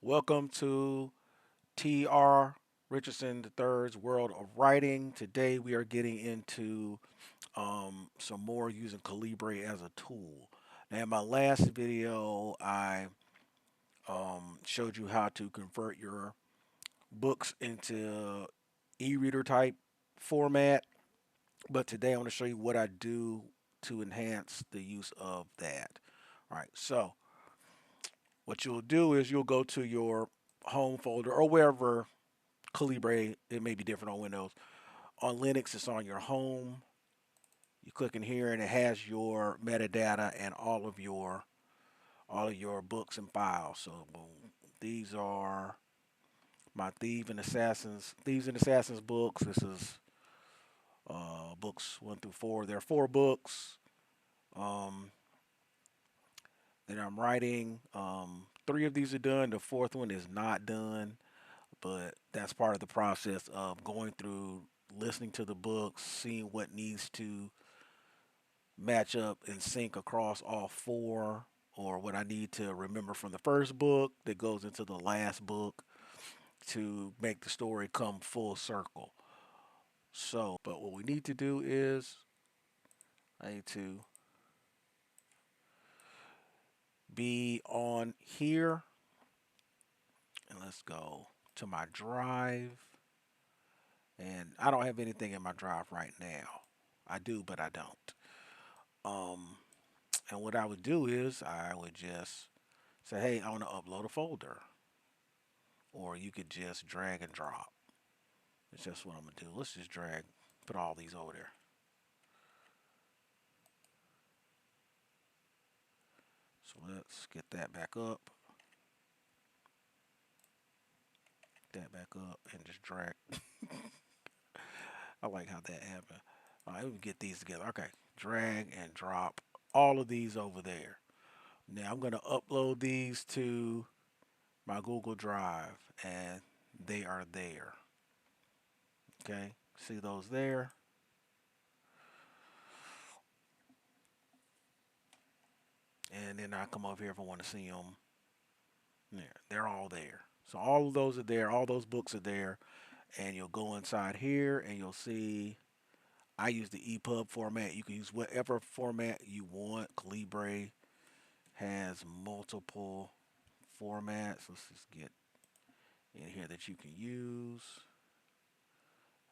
Welcome to T.R. Richardson III's World of Writing. Today we are getting into some more using Calibre as a tool. Now, in my last video, I showed you how to convert your books into e-reader type format, but today I want to show you what I do to enhance the use of that. All right, so what you'll do is you'll go to your home folder or wherever Calibre, it may be different on Windows. On Linux, it's on your home. You click in here and it has your metadata and all of your books and files. So boom, these are my Thieves and Assassins books. This is books 1 through 4. There are 4 books um, that I'm writing. 3 of these are done. The 4th one is not done, but that's part of the process of going through, listening to the books, seeing what needs to match up and sync across all 4, or what I need to remember from the first book that goes into the last book to make the story come full circle. So, but what we need to do is I need to be on here, and let's go to my drive. And I don't have anything in my drive right now. I do, but I don't. Um, and what I would do is I would just say, hey, I want to upload a folder. Or you could just drag and drop. It's just what I'm going to do. Let's just drag, put all these over there. So let's get that back up, and just drag. I like how that happened. All right, we get these together. Okay, drag and drop all of these over there. Now I'm going to upload these to my Google Drive, and they are there. Okay, see those there? And then I come over here if I want to see them. There, they're all there. So all of those are there. All those books are there. And you'll go inside here and you'll see I use the EPUB format. You can use whatever format you want. Calibre has multiple formats. Let's just get in here that you can use.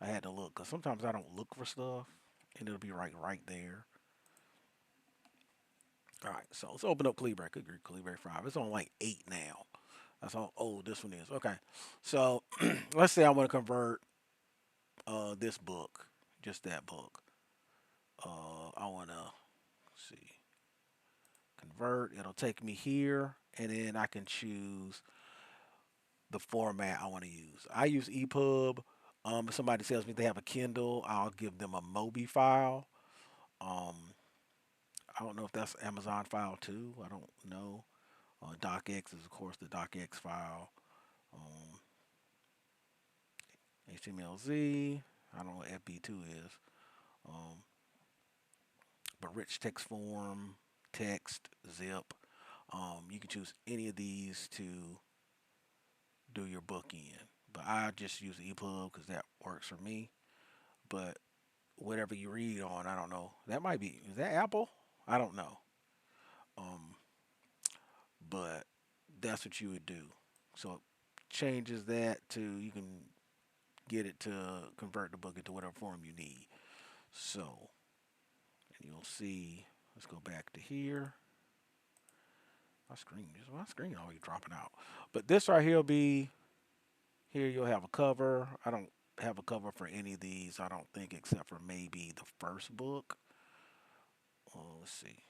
I had to look because sometimes I don't look for stuff and it'll be right there. All right, so let's open up Calibre. Good grief, Calibre 5. It's on like 8 now. That's how old this one is. Okay, so let's say I want to convert this book, just that book. I want to see, convert. It'll take me here, and then I can choose the format I want to use. I use EPUB. If somebody tells me they have a Kindle, I'll give them a Mobi file. Um, I don't know if that's Amazon file too. I don't know. DocX is of course the DocX file. Um, HTMLZ. I don't know what FB2 is. Um, but rich text form, text, zip. You can choose any of these to do your book in. But I just use EPUB because that works for me. But whatever you read on, I don't know. That might be, is that Apple? I don't know. Um, but that's what you would do. So it changes that to, you can get it to convert the book into whatever form you need. So, and you'll see, let's go back to here. My screen always dropping out. But this right here will be, here you'll have a cover. I don't have a cover for any of these, I don't think, except for maybe the first book. Oh, let's see.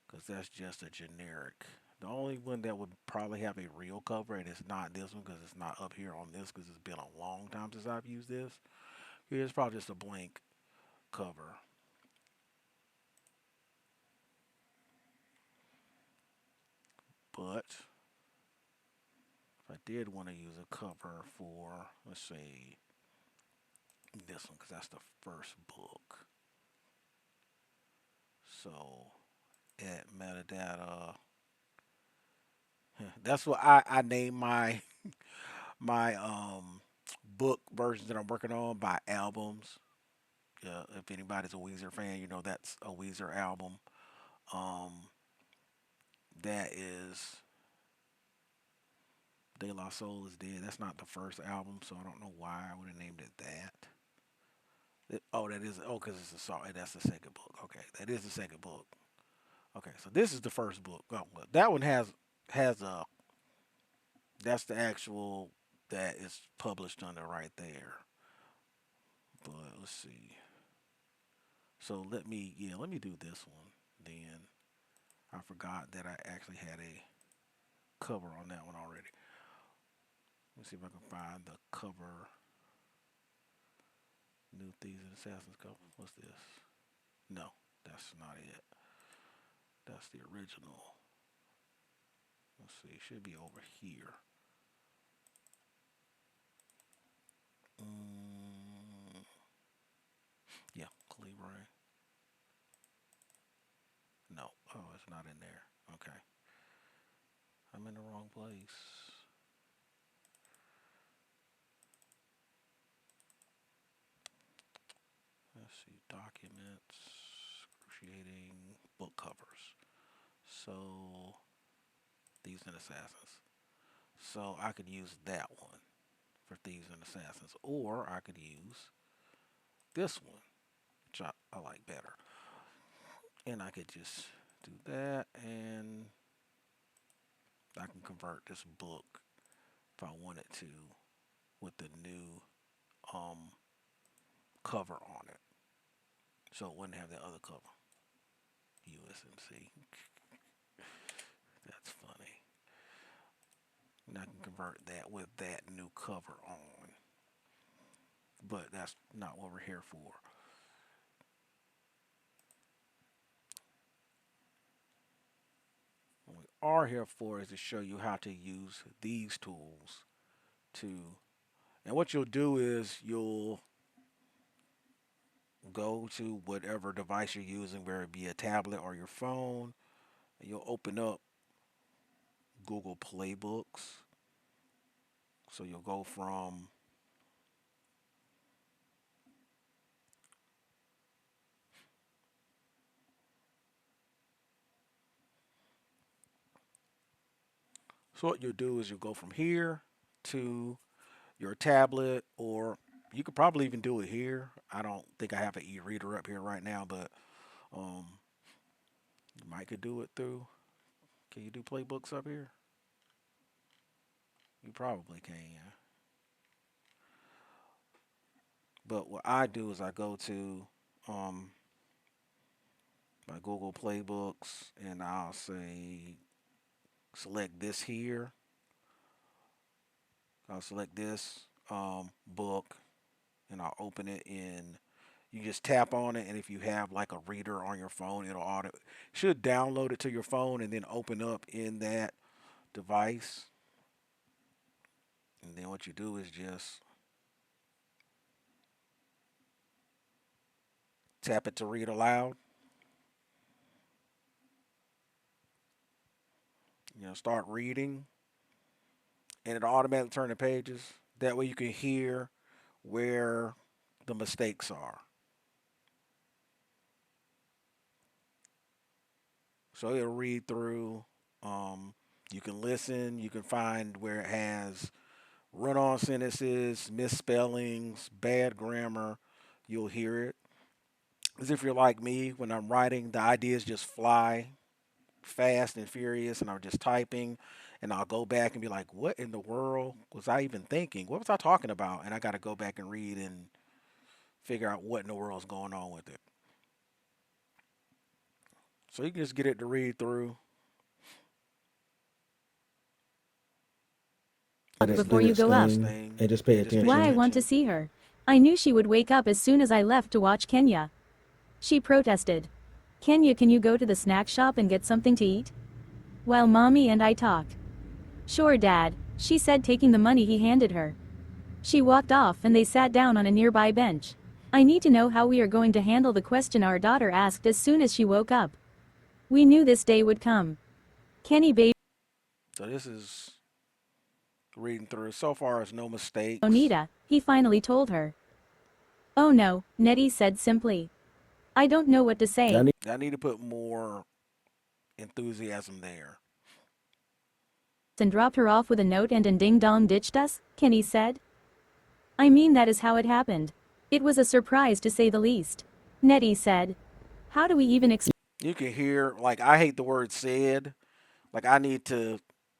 Because that's just a generic. The only one that would probably have a real cover, and it's not this one because it's not up here on this because it's been a long time since I've used this. Here's probably just a blank cover. But if I did want to use a cover for, let's say, this one, because that's the first book. So, at metadata, That's what I name my book versions that I'm working on by albums. If anybody's a Weezer fan, you know that's a Weezer album. Um, that is De La Soul is Dead. That's not the first album, so I don't know why I would have named it that. Oh, that is because it's a song. That's the second book. Okay, that is the second book. Okay, so this is the first book. Oh, well, that one has a that's the actual that is published under right there. But let's see. So let me do this one. Then I forgot that I actually had a cover on that one already. Let's see if I can find the cover. New Thieves and Assassins cover. What's this? No, that's not it. That's the original. Let's see. It should be over here. Mm, yeah, Calibre. No. Oh, it's not in there. Okay. I'm in the wrong place. Let's see. Documents. Excruciating book covers. So, Thieves and Assassins. So, I could use that one for Thieves and Assassins. Or I could use this one, which I like better. And I could just do that and I can convert this book if I wanted to with the new um, cover on it. So it wouldn't have that other cover. USMC. That's funny. And I can convert that with that new cover on. But that's not what we're here for. What we are here for is to show you how to use these tools to. And what you'll do is you'll go to whatever device you're using, whether it be a tablet or your phone, and you'll open up Google Playbooks. So you'll go from so what you'll do is you'll go from here to your tablet, or you could probably even do it here. I don't think I have an e-reader up here right now, but um, you might could do it through. Can you do Playbooks up here? You probably can. Yeah. But what I do is I go to um, my Google Playbooks and I'll say select this here. I'll select this book and I'll open it in. You just tap on it, and if you have like a reader on your phone, it'll should download it to your phone and then open up in that device. And then what you do is just tap it to read aloud. Start reading, and it'll automatically turn the pages. That way you can hear where the mistakes are. So it'll read through. You can listen. You can find where it has run-on sentences, misspellings, bad grammar. You'll hear it. As if you're like me, when I'm writing, the ideas just fly fast and furious, and I'm just typing, and I'll go back and be like, "What in the world was I even thinking? What was I talking about?" And I got to go back and read and figure out what in the world's going on with it. So you can just get it to read through. Before you go up. And just pay attention. Why I want to see her. I knew she would wake up as soon as I left to watch Kenya. She protested. Kenya, can you go to the snack shop and get something to eat? While mommy and I talk. Sure, Dad, she said, taking the money he handed her. She walked off and they sat down on a nearby bench. I need to know how we are going to handle the question our daughter asked as soon as she woke up. We knew this day would come. Kenny baby. So this is reading through. So far, it's no mistakes. Bonita, he finally told her. Oh no, Nettie said simply. I don't know what to say. I need to put more enthusiasm there. And dropped her off with a note and ding dong ditched us, Kenny said. I mean that is how it happened. It was a surprise to say the least. Nettie said. How do we even explain? You can hear, like, I hate the word said. Like, I need to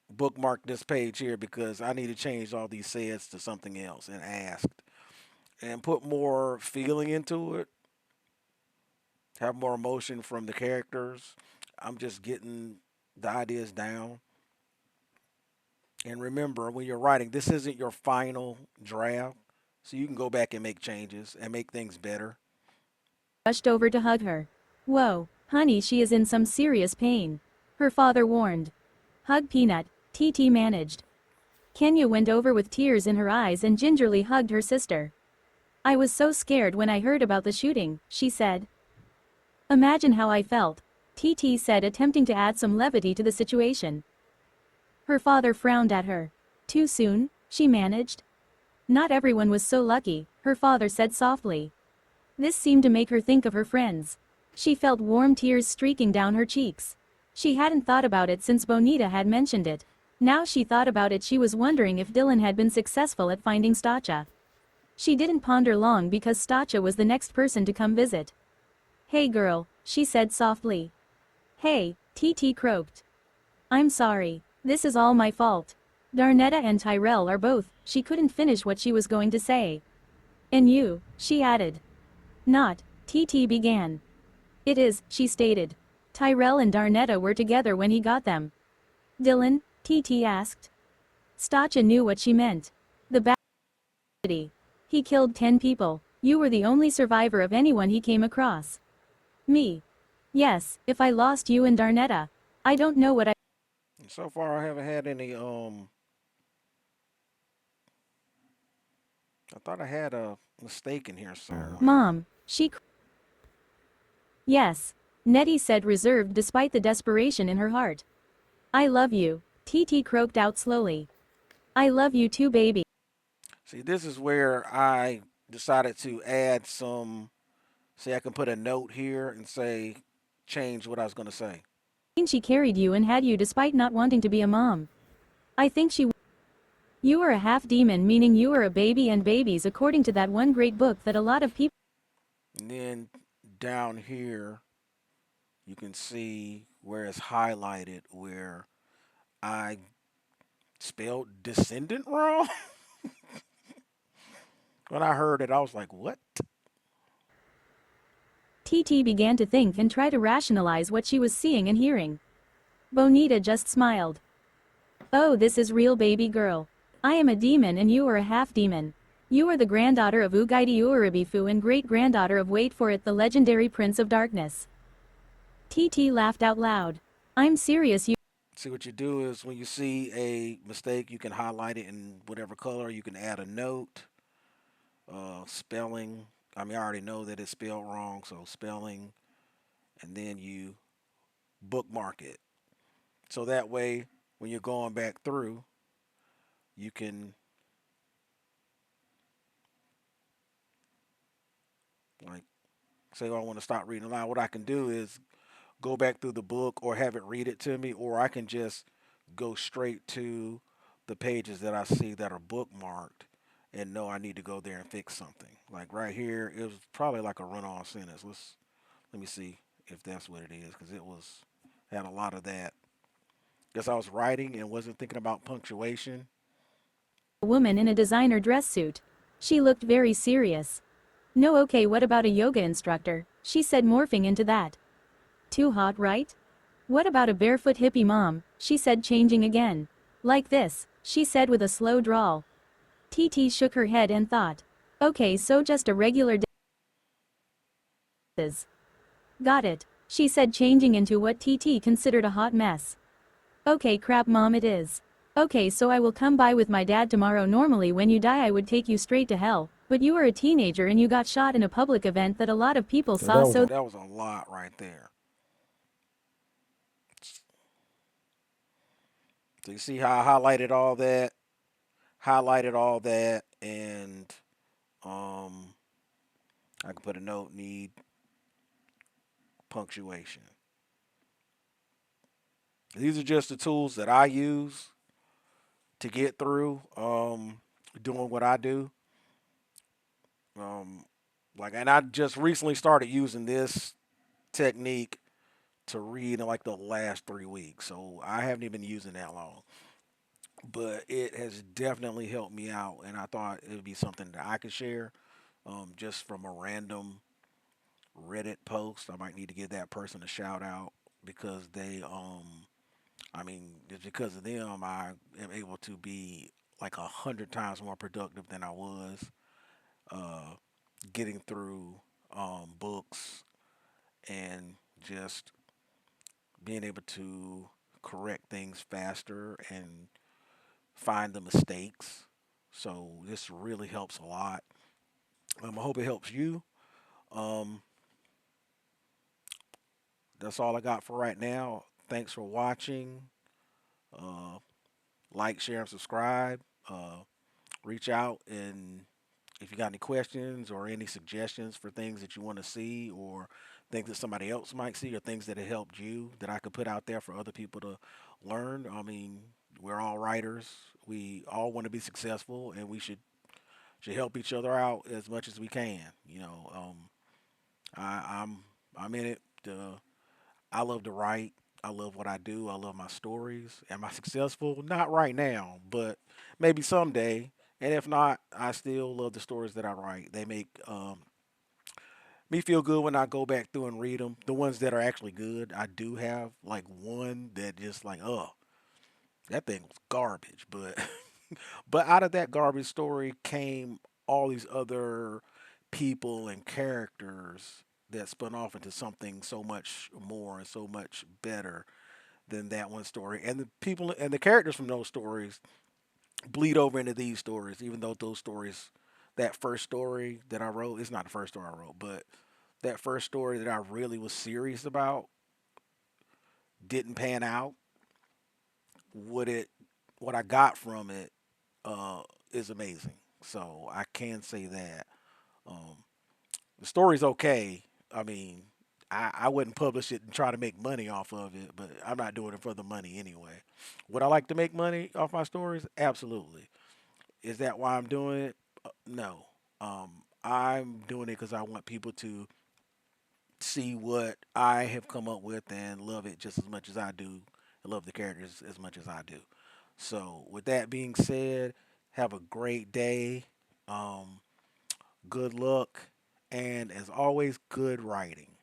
bookmark this page here because I need to change all these saids to something else and asked and put more feeling into it, have more emotion from the characters. I'm just getting the ideas down. And remember, when you're writing, this isn't your final draft, so you can go back and make changes and make things better. Rushed over to hug her. Whoa, honey, she is in some serious pain. Her father warned. Hug Peanut, TT managed. Kenya went over with tears in her eyes and gingerly hugged her sister. I was so scared when I heard about the shooting, she said. Imagine how I felt, TT said, attempting to add some levity to the situation. Her father frowned at her. Too soon, she managed. Not everyone was so lucky, her father said softly. This seemed to make her think of her friends. She felt warm tears streaking down her cheeks. She hadn't thought about it since Bonita had mentioned it. Now she thought about it, she was wondering if Dylan had been successful at finding Stacha. She didn't ponder long because Stacha was the next person to come visit. Hey girl, she said softly. Hey, TT croaked. I'm sorry, this is all my fault. Darnetta and Tyrell are both, she couldn't finish what she was going to say. And you, she added. Not, TT began. It is, she stated. Tyrell and Darnetta were together when he got them. Dylan, TT asked. Stacha knew what she meant. The bad. He killed 10 people. You were the only survivor of anyone he came across. Me. Yes, if I lost you and Darnetta, I don't know what I. So far, I haven't had any. I thought I had a mistake in here somewhere. Mom, she. Yes. Nettie said, reserved despite the desperation in her heart. I love you, TT croaked out slowly. I love you too, baby. See, this is where I decided to add some. Say, I can put a note here and say, change what I was going to say. She carried you and had you despite not wanting to be a mom. I think she. You were a half demon, meaning you were a baby and babies, according to that one great book that a lot of people. And then down here, you can see where it's highlighted where I spelled descendant wrong. When I heard it, I was like, what? TT began to think and try to rationalize what she was seeing and hearing. Bonita just smiled. Oh, this is real, baby girl. I am a demon and you are a half demon. You are the granddaughter of Ugaidi Uribifu and great-granddaughter of, wait for it, the legendary Prince of Darkness. TT laughed out loud. I'm serious, you. See, what you do is when you see a mistake, you can highlight it in whatever color. You can add a note, spelling. I mean, I already know that it's spelled wrong, so spelling, and then you bookmark it. So that way, when you're going back through, you can, like, say, oh, I want to stop reading aloud. What I can do is go back through the book or have it read it to me, or I can just go straight to the pages that I see that are bookmarked and know I need to go there and fix something. Like right here, it was probably like a run-on sentence. Let me see if that's what it is, because it was had a lot of that. Guess I was writing and wasn't thinking about punctuation. A woman in a designer dress suit. She looked very serious. No, okay, what about a yoga instructor? She said, morphing into that. Too hot, right? What about a barefoot hippie mom? She said, changing again. Like this, she said with a slow drawl. TT shook her head and thought. Okay, so just a regular day. Got it, she said, changing into what TT considered a hot mess. Okay, crap, mom, it is. Okay, so I will come by with my dad tomorrow. Normally when you die I would take you straight to hell, but you were a teenager and you got shot in a public event that a lot of people saw, so That was a lot right there. So you see how I highlighted all that, and um, I can put a note need punctuation. These are just the tools that I use to get through doing what I do. Um, and I just recently started using this technique to read in like the last 3 weeks, so I haven't even been using that long. But it has definitely helped me out, and I thought it would be something that I could share, just from a random Reddit post. I might need to give that person a shout out because I mean, just because of them, I am able to be like 100 times more productive than I was uh, getting through books and just being able to correct things faster and find the mistakes. So this really helps a lot. I hope it helps you. Um, that's all I got for right now. Thanks for watching. Uh, like, share, and subscribe. Reach out, and if you got any questions or any suggestions for things that you want to see or things that somebody else might see or things that have helped you that I could put out there for other people to learn. I mean, we're all writers. We all want to be successful, and we should help each other out as much as we can. I, I'm I'm in it. I love to write. I love what I do. I love my stories. Am I successful? Not right now, but maybe someday. And if not, I still love the stories that I write. They make me feel good when I go back through and read them. The ones that are actually good, I do have like one that just like, oh, that thing was garbage. But but out of that garbage story came all these other people and characters that spun off into something so much more and so much better than that one story. And the people and the characters from those stories bleed over into these stories, even though those stories, that first story that I wrote, it's not the first story I wrote, but that first story that I really was serious about didn't pan out. What it, what I got from it, uh, is amazing. So I can say that um, the story's okay. I mean, I wouldn't publish it and try to make money off of it, but I'm not doing it for the money anyway. Would I like to make money off my stories? Absolutely. Is that why I'm doing it? No. I'm doing it because I want people to see what I have come up with and love it just as much as I do, and love the characters as much as I do. So, with that being said, have a great day. Um, Good luck, and as always, good writing.